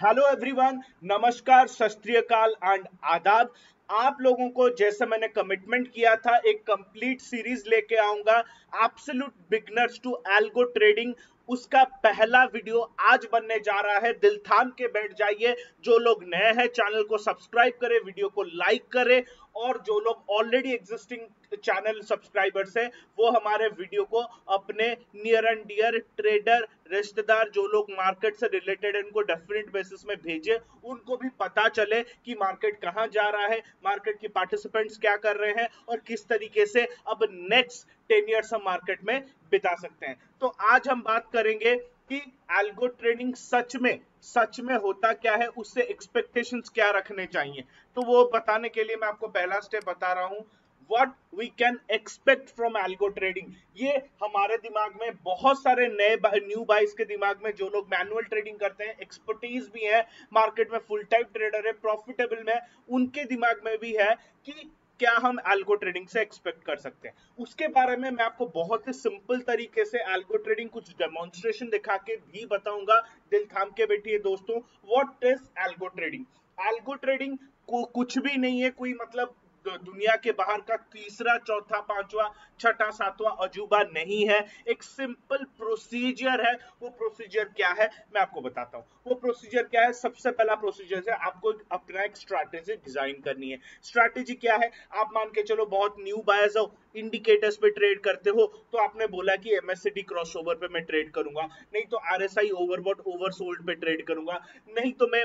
Hello everyone, नमस्कार, सत श्री अकाल एंड आदाब। आप लोगों को जैसे मैंने कमिटमेंट किया था, एक कंप्लीट सीरीज लेके आऊंगा absolute beginners to algo trading. उसका पहला वीडियो आज बनने जा रहा है। दिल थाम के बैठ जाइए। जो लोग नए हैं चैनल को सब्सक्राइब करें, वीडियो को लाइक करें, और जो लोग ऑलरेडी एग्जिस्टिंग चैनल सब्सक्राइबर्स हैं वो हमारे वीडियो को अपने नियर एंड डियर ट्रेडर, रिश्तेदार, जो लोग मार्केट से रिलेटेड है उनको डेफिनेट बेसिस में भेजें। उनको भी पता चले कि मार्केट कहां जा रहा है, मार्केट के पार्टिसिपेंट्स क्या कर रहे हैं और किस तरीके से अब नेक्स्ट 10 ईयर्स हम मार्केट में बिता सकते हैं। तो आज हम बात करेंगे कि एल्गो ट्रेडिंग सच में होता क्या है, उससे एक्सपेक्टेशंस क्या रखने चाहिए। तो वो बताने के लिए मैं आपको पहला स्टेप बता रहा हूं, what we can expect from algo trading. ये हमारे दिमाग में, बहुत सारे न्यू बाइस के दिमाग में, जो लोग मैनुअल ट्रेडिंग करते हैं, एक्सपर्टीज भी है मार्केट में, फुल टाइम ट्रेडर है, प्रॉफिटेबल में, उनके दिमाग में भी है कि क्या हम एल्गो ट्रेडिंग से एक्सपेक्ट कर सकते हैं। उसके बारे में मैं आपको बहुत ही सिंपल तरीके से एल्गो ट्रेडिंग कुछ डेमोन्स्ट्रेशन दिखा के भी बताऊंगा। दिल थाम के बैठिए दोस्तों। What is algo trading? Algo trading को कुछ भी नहीं है, कोई मतलब दुनिया के बाहर का तीसरा, चौथा, पांचवा, छठा, सातवां अजूबा नहीं है। एक सिंपल प्रोसीजर है। वो प्रोसीजर क्या है मैं आपको बताता हूं। वो प्रोसीजर क्या है? सबसे पहला प्रोसीजर है, आपको अपना एक स्ट्रैटेजी डिजाइन करनी है। स्ट्रैटेजी क्या है? आप मान के चलो बहुत न्यू बायर्स हो, इंडिकेटर्स पे ट्रेड करते हो, तो आपने बोला कि एमएससीडी क्रॉसओवर पे मैं ट्रेड करूंगा, नहीं तो आरएसआई ओवरबॉट ओवरसोल्ड पे ट्रेड करूंगा, नहीं तो मैं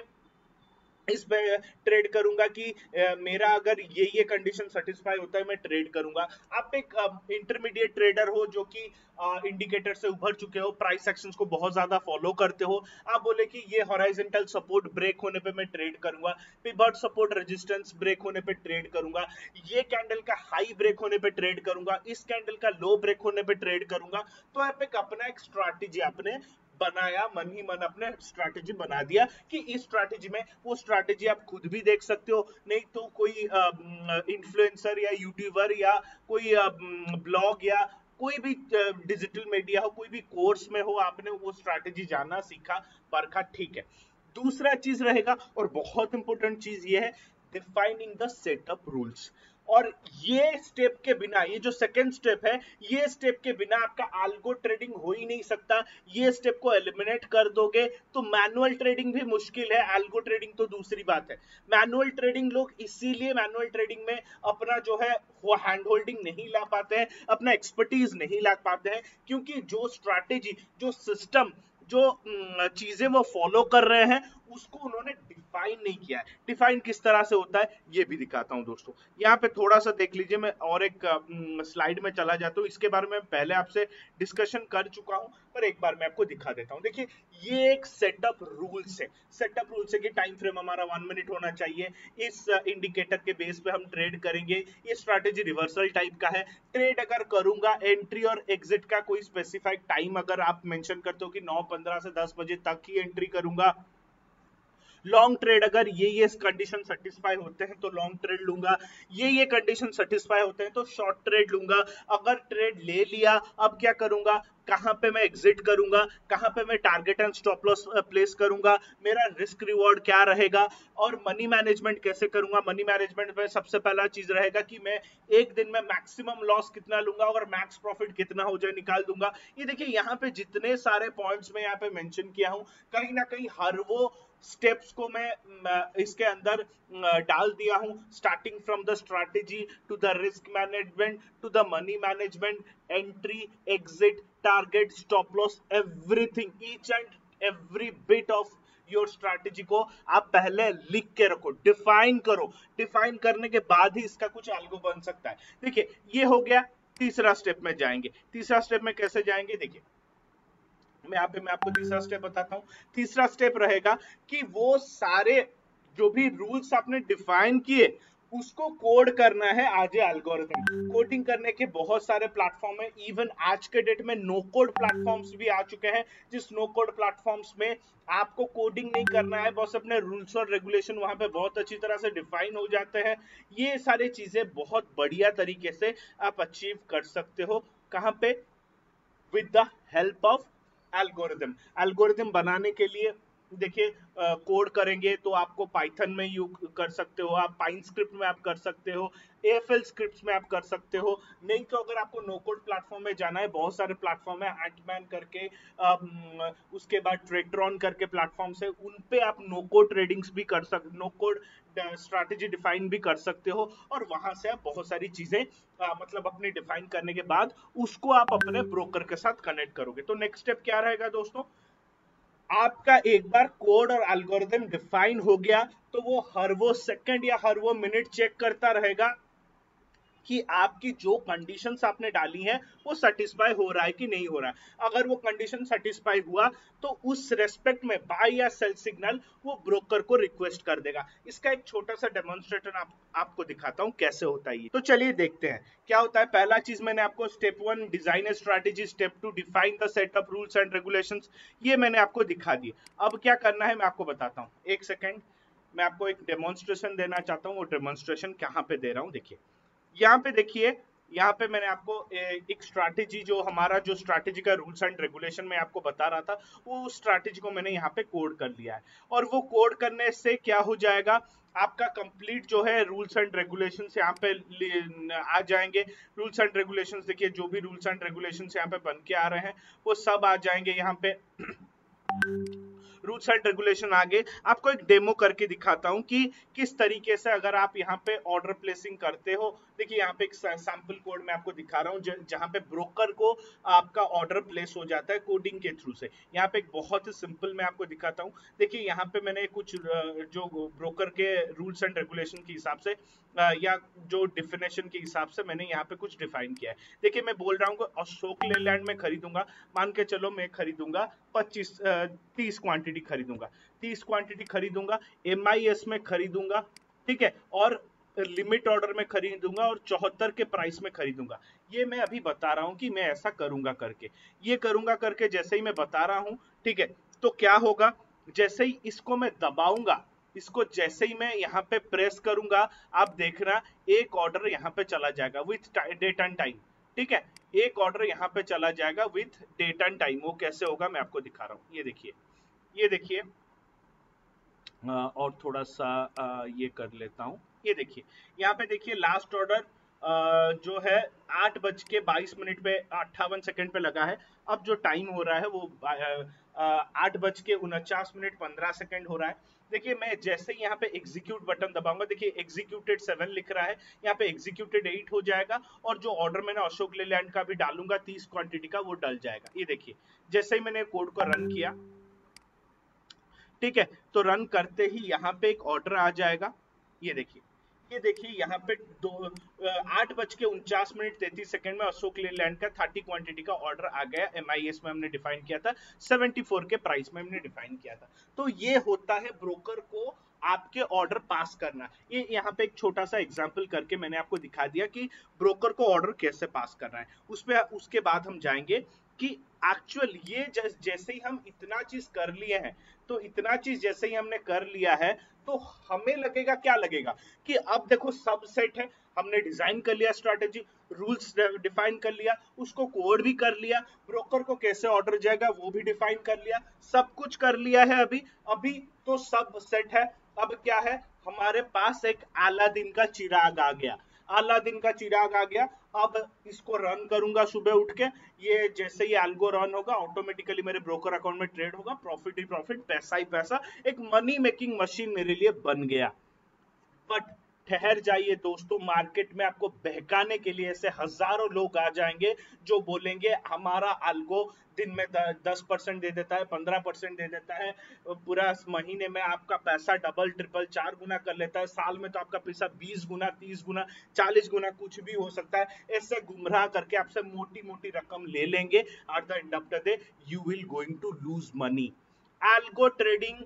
इस पे ट्रेड करूंगा कि मेरा अगर ये कंडीशन सेटिस्फाई होता है मैं ट्रेड करूंगा। आप एक इंटरमीडिएट ट्रेडर हो जो कि इंडिकेटर से उभर चुके हो, प्राइस एक्शंस को बहुत ज्यादा फॉलो करते हो। आप बोले कि ये हॉराइजॉन्टल सपोर्ट ब्रेक होने पे मैं ट्रेड करूंगा, पिवट सपोर्ट रेजिस्टेंस ब्रेक होने पे ट्रेड करूंगा, ये कैंडल का हाई ब्रेक होने पे ट्रेड करूंगा, इस कैंडल का लो ब्रेक होने पे ट्रेड करूंगा। तो आप एक अपना एक स्ट्रैटेजी आपने बनाया, मन ही मन अपने स्ट्रैटेजी बना दिया कि इस स्ट्रैटेजी में, वो स्ट्रैटेजी आप खुद भी देख सकते हो, नहीं तो कोई इन्फ्लुएंसर या यूट्यूबर या कोई ब्लॉग या कोई भी डिजिटल मीडिया हो, कोई भी कोर्स में हो, आपने वो स्ट्रैटेजी जाना, सीखा, परखा, ठीक है। दूसरा चीज रहेगा और बहुत इंपॉर्टेंट चीज ये है, डिफाइनिंग द सेटअप रूल्स। और ये स्टेप के बिना, ये जो सेकंड स्टेप है, ये स्टेप के बिना आपका अल्गो ट्रेडिंग हो ही नहीं सकता। ये स्टेप को एलिमिनेट कर दोगे तो मैनुअल ट्रेडिंग भी मुश्किल है, अल्गो ट्रेडिंग तो दूसरी बात है। मैनुअल ट्रेडिंग लोग इसीलिए मैनुअल ट्रेडिंग में अपना जो है वो हैंड होल्डिंग नहीं ला पाते हैं, अपना एक्सपर्टीज नहीं ला पाते हैं, क्योंकि जो स्ट्रैटेजी, जो सिस्टम, जो चीजें वो फॉलो कर रहे हैं उसको उन्होंने डिफाइन नहीं किया है। डिफाइन किस तरह से होता है ये भी दिखाता हूं दोस्तों। यहाँ पे थोड़ा सा देख लीजिए, मैं और एक स्लाइड में चला जाता हूँ। इसके बारे में पहले आपसे डिस्कशन कर चुका हूं, पर एक बार मैं आपको दिखा देता हूं। देखिए, ये एक सेटअप रूल्स है। सेटअप रूल्स है कि टाइम फ्रेम हमारा 1 मिनट होना चाहिए, इस इंडिकेटर के बेस पे हम ट्रेड करेंगे, ये स्ट्रैटेजी रिवर्सल टाइप का है। ट्रेड अगर करूंगा, एंट्री और एग्जिट का कोई स्पेसिफाइड टाइम अगर आप मेंशन करते हो कि 9:15 से 10 बजे तक ही एंट्री करूंगा। लॉन्ग ट्रेड अगर ये कंडीशन सेटिस्फाई होते हैं तो लॉन्ग ट्रेड लूंगा, ये कंडीशन सेटिस्फाई होते हैं तो शॉर्ट ट्रेड लूंगा। अगर ट्रेड ले लिया, अब क्या करूंगा, कहां पे मैं एग्जिट करूंगा, कहां पे मैं target and stop loss place करूंगा, मेरा रिस्क रिवॉर्ड क्या रहेगा, और मनी मैनेजमेंट कैसे करूंगा। मनी मैनेजमेंट में सबसे पहला चीज रहेगा कि मैं एक दिन में मैक्सिमम लॉस कितना लूंगा और मैक्स प्रॉफिट कितना हो जाए निकाल दूंगा। ये देखिए, यहाँ पे जितने सारे पॉइंट्स में यहाँ पे मेंशन किया हूं, कहीं ना कहीं हर वो स्टेप्स को मैं इसके अंदर डाल दिया हूं, starting from the strategy to the risk management to the money management, entry, exit, target, stop loss, everything, each and every bit of your strategy को आप पहले लिख के रखो, डिफाइन करो। डिफाइन करने के बाद ही इसका कुछ अल्गो बन सकता है। देखिए, ये हो गया। तीसरा स्टेप में जाएंगे। तीसरा स्टेप में कैसे जाएंगे, देखिए मैं आपको तीसरा स्टेप बताता हूं। तीसरा स्टेप रहेगा कि वो सारे जो भी रूल्स आपने डिफाइन किए उसको कोड करना है आज एल्गोरिथम। कोडिंग करने के बहुत सारे प्लेटफॉर्म है, इवन आज के डेट में नो कोड प्लेटफॉर्म्स भी आ चुके हैं, जिस नो कोड प्लेटफॉर्म्स में आपको कोडिंग नहीं करना है, बस अपने रूल्स और रेगुलेशन वहां पे बहुत अच्छी तरह से डिफाइन हो जाते हैं। ये सारी चीजें बहुत बढ़िया तरीके से आप अचीव कर सकते हो। कहां पे? With the help of algorithm. Algorithm बनाने के लिए देखिए कोड करेंगे तो आपको पाइथन में यूज कर सकते हो, आप पाइन स्क्रिप्ट में आप कर सकते हो, एएफएल स्क्रिप्ट्स में आप कर सकते हो। नहीं तो अगर आपको नो कोड प्लेटफॉर्म में जाना है, बहुत सारे प्लेटफॉर्म है, एंटमैन करके, उसके बाद ट्रेट्रॉन करके प्लेटफॉर्म्स है, उन पे आप नो कोड ट्रेडिंग्स भी कर सकते, नो कोड स्ट्रैटेजी डिफाइन भी कर सकते हो, और वहां से आप बहुत सारी चीजें मतलब अपनी डिफाइन करने के बाद उसको आप अपने ब्रोकर के साथ कनेक्ट करोगे। तो नेक्स्ट स्टेप क्या रहेगा दोस्तों, आपका एक बार कोड और एल्गोरिदम डिफाइन हो गया तो वो हर वो सेकंड या हर वो मिनट चेक करता रहेगा कि आपकी जो कंडीशंस आपने डाली हैं वो सेटिस्फाई हो रहा है कि नहीं हो रहा है। अगर वो कंडीशन सेटिस्फाई हुआ तो उस रेस्पेक्ट में बाय या सेल सिग्नल वो ब्रोकर को रिक्वेस्ट कर देगा। इसका एक छोटा सा डेमोन्स्ट्रेशन आपको दिखाता हूं कैसे होता है ये। तो चलिए देखते हैं क्या होता है। पहला चीज मैंने आपको step 1 design A strategy, step 2 define the set of rules and regulations, ये मैंने आपको दिखा दिए। अब क्या करना है मैं आपको बताता हूँ, एक सेकेंड। मैं आपको एक डेमोन्स्ट्रेशन देना चाहता हूँ, वो डेमोन्स्ट्रेशन कहाँ पे दे रहा हूँ देखिए। यहाँ पे देखिए, यहाँ पे मैंने आपको एक स्ट्रैटेजी, जो हमारा जो स्ट्रैटेजी का रूल्स एंड रेगुलेशन मैं आपको बता रहा था, वो स्ट्रैटेजी को मैंने यहाँ पे कोड कर लिया है। और वो कोड करने से क्या हो जाएगा, आपका कंप्लीट जो है रूल्स एंड रेगुलेशंस यहाँ पे आ जाएंगे। रूल्स एंड रेगुलेशंस देखिए, जो भी रूल्स एंड रेगुलेशंस यहाँ पे बन के आ रहे हैं वो सब आ जाएंगे यहाँ पे। रूल्स एंड रेगुलेशन आगे आपको एक डेमो करके दिखाता हूं कि किस तरीके से अगर आप यहाँ पे ऑर्डर प्लेसिंग करते हो। देखिए यहाँ पे एक सैंपल कोड मैं आपको दिखा रहा हूँ जहाँ पे ब्रोकर को आपका ऑर्डर प्लेस हो जाता है कोडिंग के थ्रू से। यहाँ पे एक बहुत ही सिंपल मैं आपको दिखाता हूँ। देखिए यहाँ पे मैंने कुछ जो ब्रोकर के रूल्स एंड रेगुलेशन के हिसाब से या जो डिफिनेशन के हिसाब से मैंने यहाँ पे कुछ डिफाइन किया है। देखिए मैं बोल रहा हूँ कि अशोक लेलैंड में खरीदूंगा, मान के चलो मैं खरीदूंगा 30 क्वांटिटी खरीदूंगा, 30 क्वांटिटी खरीदूंगा, MIS में खरीदूंगा, ठीक है, और लिमिट ऑर्डर में खरीदूंगा और 74 के प्राइस में खरीदूंगा। ये मैं अभी बता रहा हूं कि मैं ऐसा करूंगा करके, ये करूंगा करके जैसे ही मैं बता रहा हूं, ठीक है। तो क्या होगा, जैसे ही इसको मैं दबाऊंगा, इसको जैसे ही मैं यहाँ पे प्रेस करूंगा, आप देखना एक ऑर्डर यहाँ पे चला जाएगा विथ डेट एंड टाइम, ठीक है। एक ऑर्डर यहाँ पे चला जाएगा विथ डेट एंड टाइम। वो कैसे होगा मैं आपको दिखा रहा हूँ, ये देखिए, ये देखिए। और थोड़ा सा ये कर लेता हूँ, ये देखिए यहाँ पे देखिए लास्ट ऑर्डर जो है 8:22 पे 58 सेकंड पे लगा है। अब जो टाइम हो रहा है वो 8:49 15 सेकंड हो रहा है। देखिए मैं जैसे ही यहाँ पे एग्जीक्यूट बटन दबाऊंगा, देखिए एग्जीक्यूटेड 7 लिख रहा है, यहाँ पे एग्जीक्यूटेड 8 हो जाएगा, और जो ऑर्डर मैंने अशोक लेलैंड का भी डालूंगा 30 क्वांटिटी का, वो डल जाएगा। ये देखिए जैसे ही मैंने कोड को रन किया, ठीक है, तो रन करते ही यहाँ पे एक ऑर्डर आ जाएगा। ये देखिए, ये देखिए यहाँ पे 8:49 में अशोक लेलैंड का 30 क्वांटिटी का ऑर्डर आ गया। MIS में हमने डिफाइन किया था, 74 के प्राइस में हमने डिफाइन किया था। तो ये होता है ब्रोकर को आपके ऑर्डर पास करना। ये यहाँ पे एक छोटा सा एग्जांपल करके मैंने आपको दिखा दिया कि ब्रोकर को ऑर्डर कैसे पास करना है। उसके बाद हम जाएंगे कि एक्चुअल ये जैसे ही हम इतना चीज कर लिए हैं, तो इतना चीज जैसे ही हमने कर लिया है, तो हमें लगेगा, क्या लगेगा कि अब देखो सब सेट है, हमने डिजाइन कर लिया स्ट्रैटेजी, रूल्स डिफाइन कर लिया, उसको कोड भी कर लिया, ब्रोकर को कैसे ऑर्डर जाएगा वो भी डिफाइन कर लिया, सब कुछ कर लिया है। अभी अभी तो सब सेट है। अब क्या है, हमारे पास एक अलादीन का चिराग आ गया, अलादीन का चिराग आ गया। अब इसको रन करूंगा सुबह उठ के, ये जैसे ही एल्गो रन होगा ऑटोमेटिकली मेरे ब्रोकर अकाउंट में ट्रेड होगा, प्रॉफिट ही प्रॉफिट, पैसा ही पैसा, एक मनी मेकिंग मशीन मेरे लिए बन गया। बट ठहर जाइए दोस्तों, मार्केट में आपको बहकाने के लिए ऐसे हजारों लोग आ जाएंगे जो बोलेंगे हमारा अल्गो दिन में 10% दे देता है, 15% दे देता है, पूरा महीने में आपका पैसा डबल ट्रिपल 4 गुना कर लेता है, साल में तो आपका पैसा 20 गुना 30 गुना 40 गुना कुछ भी हो सकता है। ऐसे गुमराह करके आपसे मोटी मोटी रकम ले लेंगे। At the end of the day you will going to lose money. Algo trading,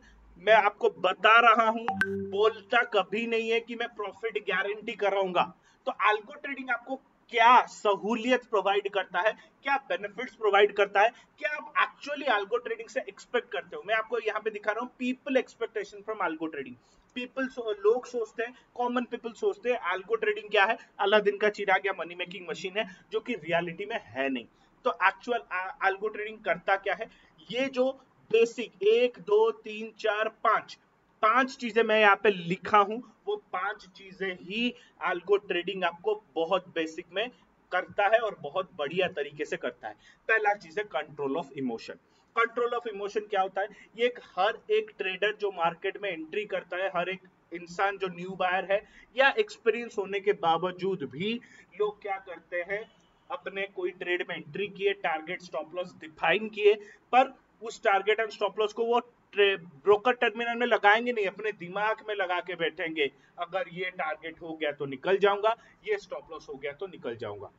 मैं आपको बता रहा हूं, बोलता कभी नहीं है कि मैं प्रॉफिट गारंटी कराऊंगा। तो एल्गो ट्रेडिंग आपको क्या सहूलियत प्रोवाइड करता है, क्या बेनिफिट्स प्रोवाइड करता है, क्या आप एक्चुअली एल्गो ट्रेडिंग से एक्सपेक्ट करते हो। मैं आपको यहाँ पे दिखा रहा हूँ people expectation from algo trading. People लोग सोचते हैं, कॉमन पीपल सोचते हैं एल्गो ट्रेडिंग क्या है, अलादीन का चिराग या मनी मेकिंग मशीन है, जो कि रियलिटी में है नहीं। तो एक्चुअल एल्गो ट्रेडिंग करता क्या है, ये जो बेसिक 1 2 3 4 5 5 चीजें मैं यहाँ पे लिखा हूं, वो 5 चीजें ही अल्गो ट्रेडिंग आपको बहुत बेसिक में करता है और बहुत बढ़िया तरीके से करता है। पहला चीज है control of emotion. Control of emotion क्या होता है? ये हर एक ट्रेडर जो मार्केट में एंट्री करता है, हर एक इंसान जो न्यू बायर है या एक्सपीरियंस होने के बावजूद भी लोग क्या करते हैं, अपने कोई ट्रेड में एंट्री किए, टारगेट स्टॉप लॉस डिफाइन किए, पर उस टारगेट एंड स्टॉप लॉस को वो ब्रोकर टर्मिनल में लगाएंगे नहीं, अपने दिमाग में लगा के बैठेंगे, अगर ये टारगेट हो गया तो निकल जाऊंगा, ये स्टॉप लॉस हो गया तो निकल जाऊंगा।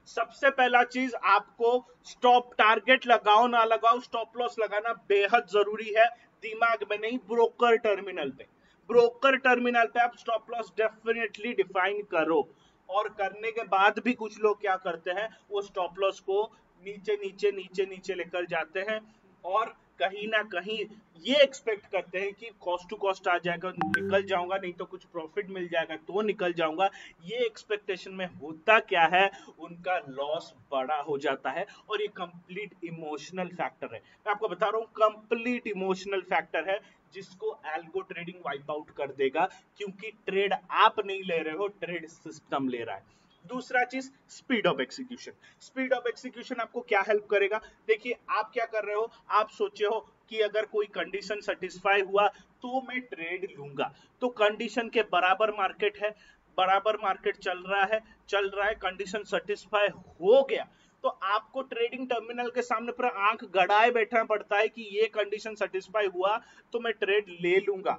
सबसे पहला चीज, आपको स्टॉप टारगेट लगाओ ना लगाओ, स्टॉप लॉस लगाना बेहद जरूरी है, दिमाग में नहीं, ब्रोकर टर्मिनल पे। ब्रोकर टर्मिनल पे आप स्टॉप लॉस डेफिनेटली डिफाइन करो। और करने के बाद भी कुछ लोग क्या करते हैं, वो स्टॉप लॉस को नीचे नीचे नीचे नीचे लेकर जाते हैं और कहीं ना कहीं ये एक्सपेक्ट करते हैं कि कॉस्ट टू कॉस्ट आ जाएगा निकल जाऊंगा, नहीं तो कुछ प्रॉफिट मिल जाएगा तो निकल जाऊंगा। ये एक्सपेक्टेशन में होता क्या है, उनका लॉस बड़ा हो जाता है। और ये कंप्लीट इमोशनल फैक्टर है, मैं आपको बता रहा हूँ, कंप्लीट इमोशनल फैक्टर है जिसको एल्गो ट्रेडिंग वाइप आउट कर देगा, क्योंकि ट्रेड आप नहीं ले रहे हो, ट्रेड सिस्टम ले रहा है। दूसरा चीज, speed of execution. Speed of execution आपको क्या हेल्प करेगा? देखिए, आप क्या कर रहे हो, आप सोचे हो कि अगर कोई कंडीशन सेटिस्फाई हुआ तो मैं ट्रेड लूंगा, तो कंडीशन के बराबर मार्केट है, बराबर मार्केट चल रहा है, कंडीशन सेटिस्फाई हो गया तो आपको ट्रेडिंग टर्मिनल के सामने पूरा आंख गड़ाए बैठना पड़ता है कि ये कंडीशन सेटिस्फाई हुआ तो मैं ट्रेड ले लूंगा,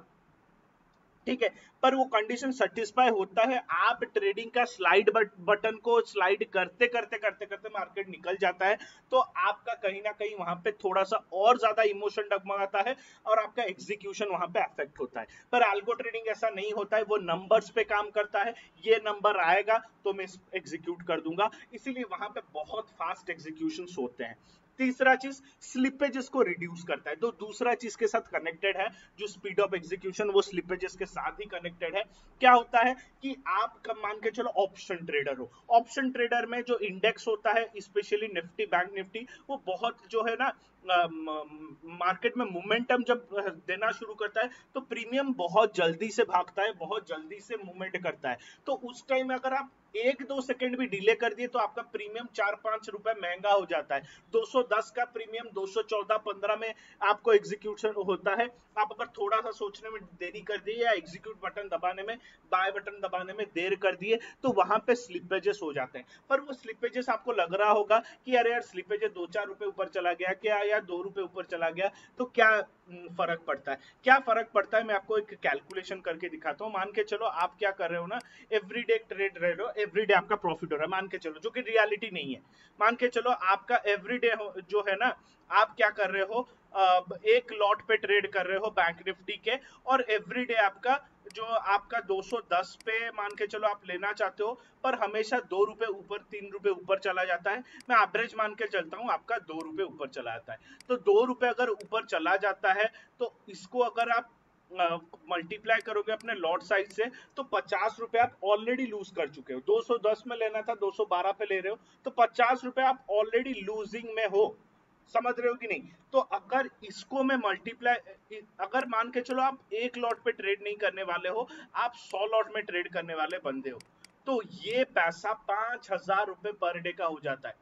ठीक है। पर वो कंडीशन सेटिस्फाई होता है, आप ट्रेडिंग का स्लाइड बटन को स्लाइड करते करते करते करते मार्केट निकल जाता है, तो आपका कहीं ना कहीं वहां पे थोड़ा सा और ज्यादा इमोशन डगमगाता है और आपका एग्जीक्यूशन वहां पे अफेक्ट होता है। पर अल्गो ट्रेडिंग ऐसा नहीं होता है, वो नंबर्स पे काम करता है, ये नंबर आएगा तो मैं एग्जीक्यूट कर दूंगा, इसीलिए वहां पे बहुत फास्ट एग्जीक्यूशन होते हैं। तीसरा चीज, स्लिपेजेस को रिड्यूस करता है, तो दूसरा चीज के साथ कनेक्टेड है, जो स्पीड ऑफ एग्जीक्यूशन वो स्लिपेजेस के साथ ही कनेक्टेड है। क्या होता है कि आप कब मान के चलो ऑप्शन ट्रेडर हो, ऑप्शन ट्रेडर में जो इंडेक्स होता है, स्पेशली निफ्टी, बैंक निफ्टी, वो बहुत जो है ना, मार्केट में मोमेंटम जब देना शुरू करता है तो प्रीमियम बहुत जल्दी से भागता है, बहुत जल्दी से मूवमेंट करता है। तो उस टाइम अगर आप 1-2 सेकंड भी डिले कर दिए तो आपका प्रीमियम 4-5 रुपए महंगा हो जाता है। 210 का प्रीमियम 214-15 में आपको एग्जीक्यूशन होता है। आप अगर थोड़ा सा सोचने में देरी कर दिए या एग्जीक्यूट बटन दबाने में, बाय बटन दबाने में देर कर दिए तो वहां पे स्लिपेजेस हो जाते हैं। पर वो स्लिपेजेस आपको लग रहा होगा कि अरे यार स्लिपेजेस 2-4 रुपए ऊपर चला गया क्या, या 2 रुपए ऊपर चला गया तो क्या फर्क पड़ता है? क्या फर्क पड़ता है, मैं आपको एक कैलकुलेशन करके दिखाता हूँ। मान के चलो आप क्या कर रहे हो ना, एवरीडे ट्रेड रहे हो, एवरीडे आपका प्रॉफिट हो रहा है, मान के चलो, जो कि रियलिटी नहीं है। मान के चलो आपका एवरीडे जो है ना, आप क्या कर रहे हो, एक लॉट पे ट्रेड कर रहे हो बैंक निफ्टी के, और एवरीडे आपका जो आपका 210 पे मान के चलो आप लेना चाहते हो, पर हमेशा 2 रुपए ऊपर 3 रुपए ऊपर चला जाता है। मैं एवरेज मान के चलता हूँ, आपका 2 रुपए ऊपर चला जाता है। तो 2 रुपए अगर ऊपर चला जाता है तो इसको अगर आप मल्टीप्लाई करोगे अपने लॉट साइज से तो 50 रुपए आप ऑलरेडी लूज कर चुके हो। 210 में लेना था, 212 पे ले रहे हो, तो 50 रुपए आप ऑलरेडी लूजिंग में हो। समझ रहे हो कि नहीं? तो अगर इसको मैं मल्टीप्लाई, अगर मान के चलो आप एक लॉट पे ट्रेड नहीं करने वाले हो, आप 100 लॉट में ट्रेड करने वाले बंदे हो, तो ये पैसा 5,000 रुपए पर डे का हो जाता है,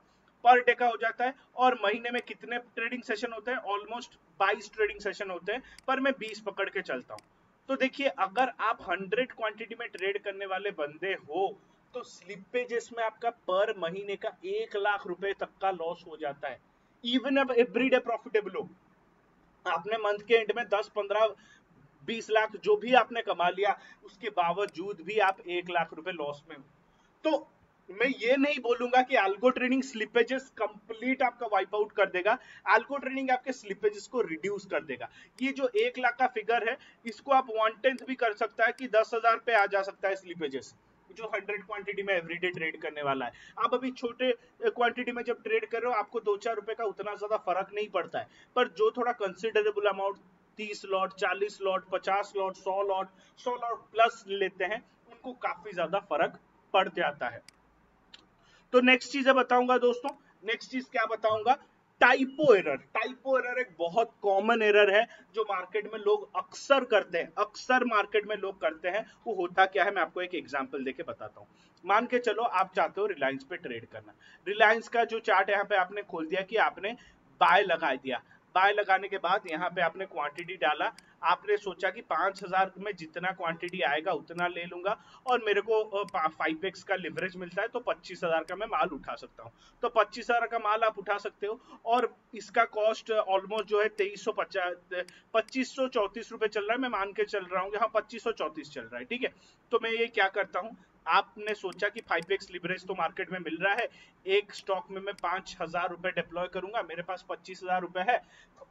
पर डे का हो जाता है। और महीने में कितने ट्रेडिंग सेशन होते हैं? ऑलमोस्ट 22 ट्रेडिंग सेशन होते हैं, पर मैं 20 पकड़ के चलता हूँ। तो देखिए, अगर आप 100 क्वांटिटी में ट्रेड करने वाले बंदे हो तो स्लिपेजेस में आपका पर महीने का 1 लाख रुपए तक का लॉस हो जाता है। इवन अब एवरीडे प्रॉफिटेबल हो, आपने मंथ के एंड में 10-15-20 लाख जो भी आपने कमा लिया, उसके बावजूद भी आप 1 लाख रुपए लॉस में हो। तो मैं ये नहीं बोलूंगा कि अल्गो ट्रेडिंग स्लिपेजेस कंप्लीट आपका वाइप आउट कर देगा, अल्गो ट्रेडिंग आपके स्लिपेजेस को रिड्यूस कर देगा। ये जो 1 लाख का फिगर है, इसको आप 1/10 भी कर सकता है कि 10,000 पे आ जा सकता है स्लिपेजेस, जो 100 क्वांटिटी में एवरीडे ट्रेड करने वाला है। आप अभी छोटे क्वांटिटी में जब ट्रेड कर रहे हो, आपको 2-4 रुपए का उतना ज्यादा फर्क नहीं पड़ता है, पर जो थोड़ा considerable amount, 30 lot, 40 lot, 50 lot, 100 lot, 100 lot plus लेते हैं, उनको काफी ज्यादा फर्क पड़ जाता है। तो नेक्स्ट चीज बताऊंगा दोस्तों, नेक्स्ट चीज क्या बताऊंगा, टाइपो एरर एक बहुत कॉमन एरर है जो मार्केट में लोग अक्सर करते हैं, अक्सर मार्केट में लोग करते हैं। वो होता क्या है, मैं आपको एक एग्जांपल देके बताता हूँ। मान के चलो आप चाहते हो रिलायंस पे ट्रेड करना। रिलायंस का जो चार्ट यहाँ पे आपने खोल दिया कि आपने बाय लगा दिया। बाय लगाने के बाद यहाँ पे आपने क्वांटिटी डाला। आपने सोचा कि 5000 में जितना क्वांटिटी आएगा उतना ले लूंगा और मेरे को 5x का लिवरेज मिलता है तो 25000 का मैं माल उठा सकता हूँ। तो 25000 का माल आप उठा सकते हो और इसका कॉस्ट ऑलमोस्ट जो है 2534 रुपए चल रहा है। मैं मान के चल रहा हूँ, हाँ 2534 चल रहा है, ठीक है। तो मैं ये क्या करता हूँ, आपने सोचा कि 5x लिवरेज तो मार्केट में मिल रहा है, एक स्टॉक में मैं 5000 रुपए डिप्लॉय करूंगा, मेरे पास 25000 रुपए है,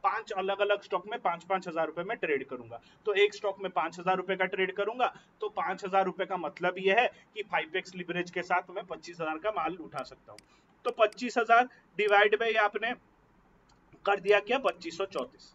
5 अलग अलग स्टॉक में 5-5 हजार रुपए में ट्रेड करूंगा। तो एक स्टॉक में 5000 रुपए का ट्रेड करूंगा तो 5000 रुपए का मतलब यह है कि 5x लिवरेज के साथ मैं 25000 का माल उठा सकता हूँ। तो 25000 डिवाइड बाई आपने कर दिया क्या, 2534,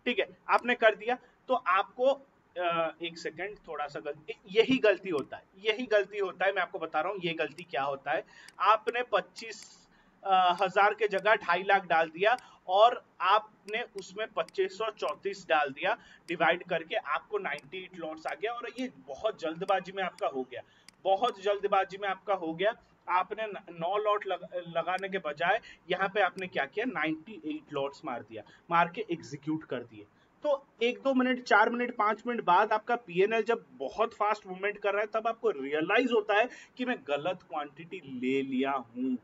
ठीक है, आपने कर दिया। तो आपको एक सेकंड, थोड़ा सा यही गलती होता है, यही गलती होता है, मैं आपको बता रहा हूँ ये गलती क्या होता है। आपने 25,000 के जगह 2.5 लाख डाल दिया और आपने उसमें 2534 डाल दिया, डिवाइड करके आपको 98 लॉट्स आ गया। और ये बहुत जल्दबाजी में आपका हो गया, बहुत जल्दबाजी में आपका हो गया। आपने 9 लॉट लगाने के बजाय यहाँ पे आपने क्या किया, 98 लॉट्स मार दिया, मार के एग्जीक्यूट कर दिए। तो 1-2 मिनट, 4 मिनट, 5 मिनट बाद आपका पीएनएल जब बहुत फास्ट मूवमेंट कर रहा है तब आपको रियलाइज होता है कि मैं गलत क्वांटिटी ले लिया हूं।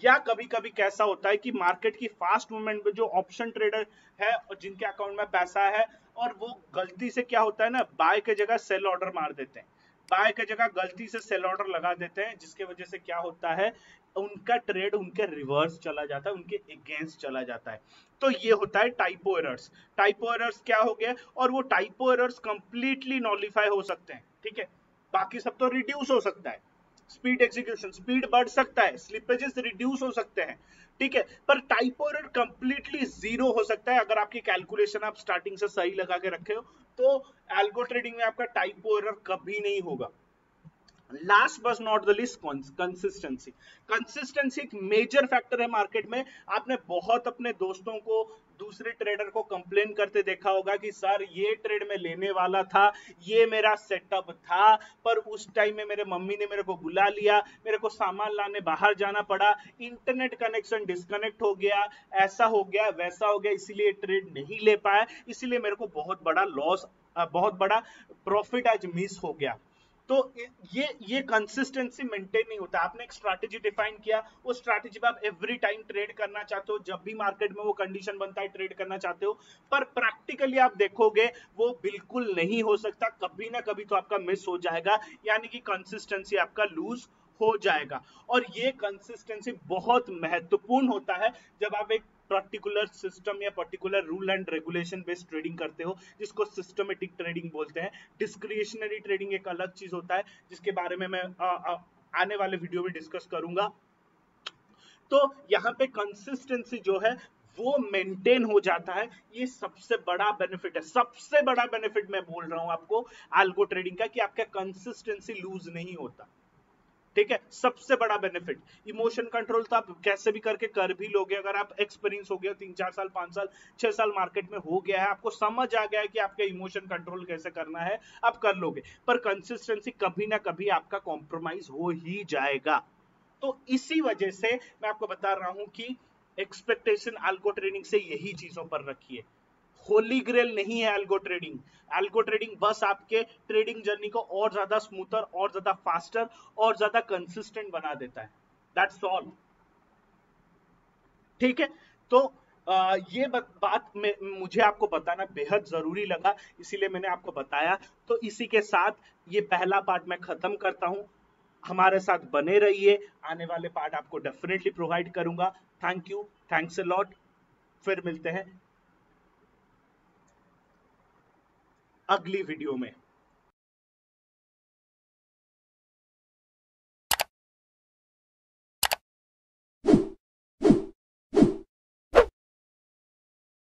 या कभी कभी कैसा होता है कि मार्केट की फास्ट मूवमेंट में जो ऑप्शन ट्रेडर है और जिनके अकाउंट में पैसा है और वो गलती से क्या होता है ना, बाय के जगह सेल ऑर्डर मार देते हैं, बाय के जगह गलती से सेल ऑर्डर लगा देते हैं, जिसके वजह से क्या होता है, उनका ट्रेड उनके रिवर्स चला जाता है, उनके अगेंस्ट चला जाता है। तो ये होता है टाइपो एरर्स। टाइपो एरर्स क्या हो गया, और वो टाइपो एरर्स कंप्लीटली नॉलिफाई हो सकते हैं, ठीक है। बाकी सब तो रिड्यूस हो सकता है, स्पीड एग्जीक्यूशन, स्पीड बढ़ सकता है, स्लिपेजेस रिड्यूस हो सकते हैं, ठीक है। पर टाइपो एरर कंप्लीटली जीरो हो सकता है अगर आपकी कैलकुलेशन आप स्टार्टिंग से सही लगा के रखे हो। तो एल्गो ट्रेडिंग में आपका टाइपो एरर कभी नहीं होगा। Last but not the list, consistency. Consistency एक मेजर फैक्टर है मार्केट में। आपने बहुत अपने दोस्तों को, दूसरे ट्रेडर को कंप्लेन करते देखा होगा कि सर ये ट्रेड में लेने वाला था, ये मेरा सेटअप था, पर उस टाइम में मेरे मम्मी ने मेरे को बुला लिया, मेरे को सामान लाने बाहर जाना पड़ा, इंटरनेट कनेक्शन डिस्कनेक्ट हो गया, ऐसा हो गया, वैसा हो गया, इसीलिए ट्रेड नहीं ले पाया, इसीलिए मेरे को बहुत बड़ा लॉस, बहुत बड़ा प्रॉफिट आज मिस हो गया। तो ये कंसिस्टेंसी मेंटेन नहीं होता। आपने एक स्ट्रैटेजी डिफाइन किया, उस स्ट्रैटेजी पे आप एवरी टाइम ट्रेड करना चाहते हो, जब भी मार्केट में वो कंडीशन बनता है ट्रेड करना चाहते हो, पर प्रैक्टिकली आप देखोगे वो बिल्कुल नहीं हो सकता, कभी ना कभी तो आपका मिस हो जाएगा, यानी कि कंसिस्टेंसी आपका लूज हो जाएगा। और ये कंसिस्टेंसी बहुत महत्वपूर्ण होता है जब आप एक पर्टिकुलर सिस्टम या particular rule and regulation based trading करते हो, जिसको सिस्टमेटिक ट्रेडिंग बोलते हैं। डिस्क्रिशनरी ट्रेडिंग एक अलग चीज होता है, जिसके बारे में मैं आने वाले वीडियो में डिस्कस करूंगा। तो यहाँ पे कंसिस्टेंसी जो है वो मेंटेन हो जाता है, ये सबसे बड़ा बेनिफिट है, सबसे बड़ा बेनिफिट मैं बोल रहा हूं आपको एल्गो ट्रेडिंग का, कि आपका कंसिस्टेंसी लूज नहीं होता, ठीक है, सबसे बड़ा बेनिफिट। इमोशन कंट्रोल तो आप कैसे भी करके कर भी लोगे, अगर आप एक्सपीरियंस हो गया 3-4 साल, 5 साल, 6 साल मार्केट में हो गया है, आपको समझ आ गया है कि आपका इमोशन कंट्रोल कैसे करना है, आप कर लोगे। पर कंसिस्टेंसी कभी ना कभी आपका कॉम्प्रोमाइज हो ही जाएगा। तो इसी वजह से मैं आपको बता रहा हूं कि एक्सपेक्टेशन एल्गो ट्रेडिंग से यही चीजों पर रखिए। होली ग्रेल नहीं है एल्गो ट्रेडिंग। एल्गो ट्रेडिंग बस आपके ट्रेडिंग जर्नी को और ज्यादा स्मूथर, और ज्यादा फास्टर, और ज्यादा कंसिस्टेंट बना देता है, दैट्स ऑल, ठीक है। तो ये बात मुझे आपको बताना बेहद जरूरी लगा, इसीलिए मैंने आपको बताया। तो इसी के साथ ये पहला पार्ट मैं खत्म करता हूं। हमारे साथ बने रहिए, आने वाले पार्ट आपको डेफिनेटली प्रोवाइड करूंगा। Thank you, thanks a lot. फिर मिलते हैं अगली वीडियो में।